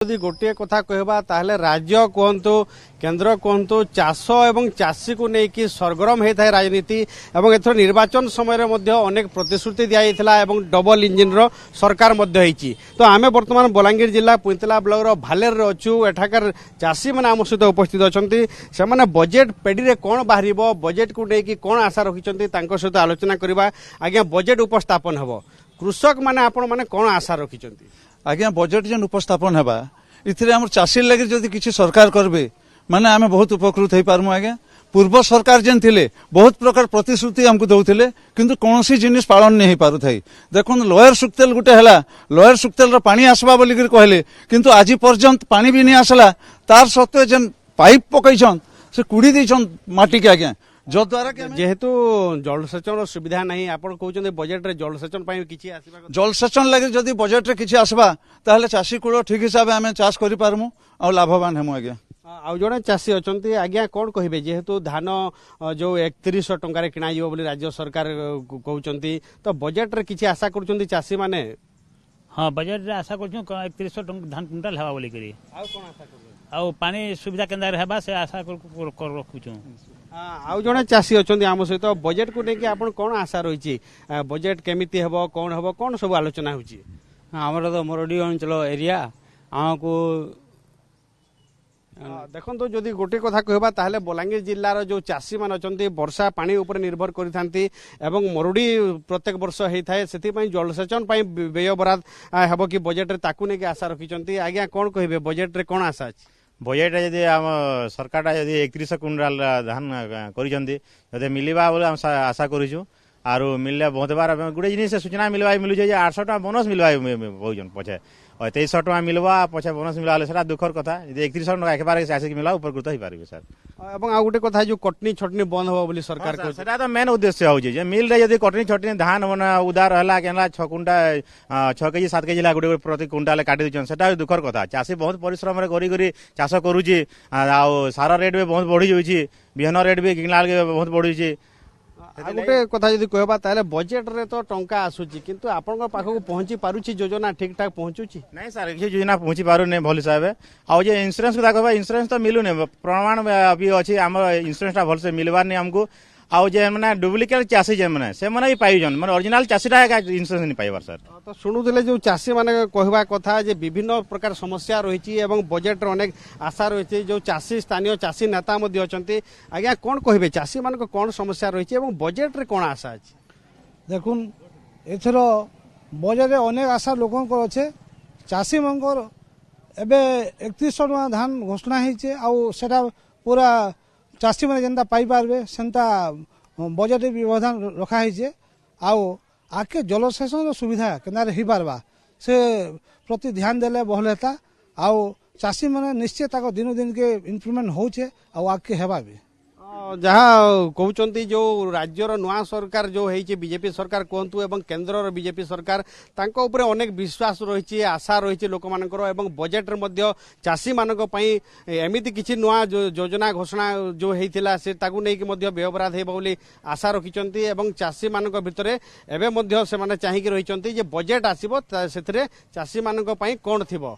यदि गोटे कथा कहबा ताहले राज्य कहतु केन्द्र कहतु चाष एवं चाषी को लेकिन सरगरम होता है राजनीति एवं एथर निर्वाचन समय अनेक प्रतिश्रुति दिया डबल इंजिन रो सरकार तो आम बर्तमान बलांगीर जिला पुंतला ब्लॉक रो भालेर रे अच्छु एठाकर चाषी मैंने आम सहित उपस्थित अच्छे से बजेट पेढ़ी रे कौन बाहर बजेट को लेकिन कौन आशा रखिंट सहित आलोचना करवा आज्ञा बजेट उपस्थापन हम कृषक माने आपण माने कौन आशा रखिंट आज्ञा बजेट जेन उपस्थापन हेबा इथिरे हमर चाषी लगे जदि किछि सरकार करबे माने आमे बहुत उपकृत होई पारमु। आज्ञा पूर्व सरकार जेन थिले बहुत प्रकार प्रतिश्रुति हमको दउथिले किंतु कोनोसी जिनिस पालन नै होई पारु थाई। देखुन लोयर सुक्तेल गुटे हला लोयर सुक्तेल रो पानी आसबा बोली कर कहले किंतु आज पर्यंत पानी भी नै आसला तार सत्वे जेन पाइप पकैछन से कुडी दैछन माटी के। आज्ञा जो द्वारा जेहेतु जलसेचन सुविधा नहीं आपण कहउछन बजेट रे जलसेचन पई किछि आसीबा जलसेचन लगे जदि बजेट रे किछि आसबा ताहले चाषी कुळ ठीक हिसाब आमे चाष करि पारमु आ लाभवान हेमु। आज्ञा आउ जड़े चाषी अच्छा आज्ञा कौन कहे जेहेतु धान जो 3100 टंका किणा बोली राज्य सरकार कहते तो बजेट रे किछि आशा कर चाषी माने। हाँ बजेट रे आशा कर 3100 धान कुंटाल हवा बोली करी आउ पानी सुविधा केंद्र हेबा से आशा कर रखुछु। आउ जड़े चाषी अच्छा आम सहित बजेट को लेकिन आपन कौन आशा रही बजेट केमिति हेबो कौन सब आलोचना होची। हमर तो मोरडी अंचल एरिया आमको देखो जदि गोटे कथा कहबा ताहले बलांगीर जिल्लार जो चाषी मान अछंती वर्षा पानी ऊपर निर्भर करिथांती एवं मरुडी प्रत्येक वर्ष होता है से जलसेचन व्यय बराद हेबो कि बजेट रे ताकू ने आशा रखिचंती। आज्ञा कौन कहबे बजेट रे कौन आशा अछि बजेट यदि आम सरकार यदि 3100 कुंटाल धान कर मिलवा बोले आशा करूँ आर मिलले बहुत बार गोटे जिन सूचना मिलवा मिलूँ 800 टका बोनस मिलवा बहुत पछे 2300 टका मिलवा पछे बोनस मिलवा दुखर कथा 3100 टका एक बार चाषी मिलवा उपकृत हो पारे सर। एवं आ गोटे कथा जो कटनी छटनी बंद हो बोली सरकार को सेटा तो मेन उद्देश्य होजे मिल रे यदि कटनी छटनी धान उदार हला केनला 6 कुंटा 6 केजी 7 केजी गोटे प्रति कुंटाल काटी दउछन सेटा दुखर कथा। चाषी बहुत परिश्रम रे करी चाष करूची आ सार रेट भी बहुत बढ़ी जाउची बिहन रेट भी किनला बहुत बढ़ी। गोटे कथा जदि कहबा ताले बजेट रे तो टंका आसुची किंतु आपन पाखक पहुंची पारुची योजना ठीक ठाक पहुंचुची नहीं सर ये योजना पहुंची पारु नहीं भल हिसाब आउ जे इंश्योरेंस को कहबा इंश्योरेंस तो मिलु नहीं प्रमाण अभी अच्छी आम इंश्योरेंस टा भल से मिलवार नहीं हमको आउ जे माने डुप्लिकेट चाषी जे माने से माने भी पाइजन माने ओरिजिनल चाषीटा इंश्योरेंस नहीं पाइबार सर। तो शुणुले जो चाषी माने कहबा कथा जे विभिन्न प्रकार समस्या रही एवं बजेट रो अनेक आशा रही जो चाषी स्थानीय चाषी नेता मध्ये अछंती आज्ञा कौन कहबे चाषी मान कौन समस्या रही एवं बजेट रे कौन आशा अछि। देखुन एथर बजेट रे अनेक आशा लोकंकर अच्छे चाषी मंकर एबे 3100 टका धान घोषणा होइछे आउ सेटा पूरा चाषी मैंने जेनता पाई पारबे सेंता बजेट व्यवधान रखा है आउ आके जलसेचन सुविधा केनारे ही पारबा से प्रति ध्यान देले बहल हेता आउ चाषी मैंने निश्चय दिन दिन के इम्प्रूवमेंट होचे आउ आके हेबा भी जहाँ कहते जो राज्यर नुआ सरकार जो है बीजेपी सरकार कहतु एवं केन्द्र बीजेपी सरकार तांको उपरे अनेक विश्वास रही आशा रही लोक मानकर एवं बजेट रे चाषी मानक पई एमिति किछि नुआ योजना घोषणा जो हेतिला से ताकू नै कि मध्य व्यवहार हेबो बोली आशा रखिचंती एवं चाषी मानक भितरे एबे मध्य से माने चाहिकि रहिचंती जे बजेट आसीबो सेथिरे चाषी मानक पई कोन थिबो।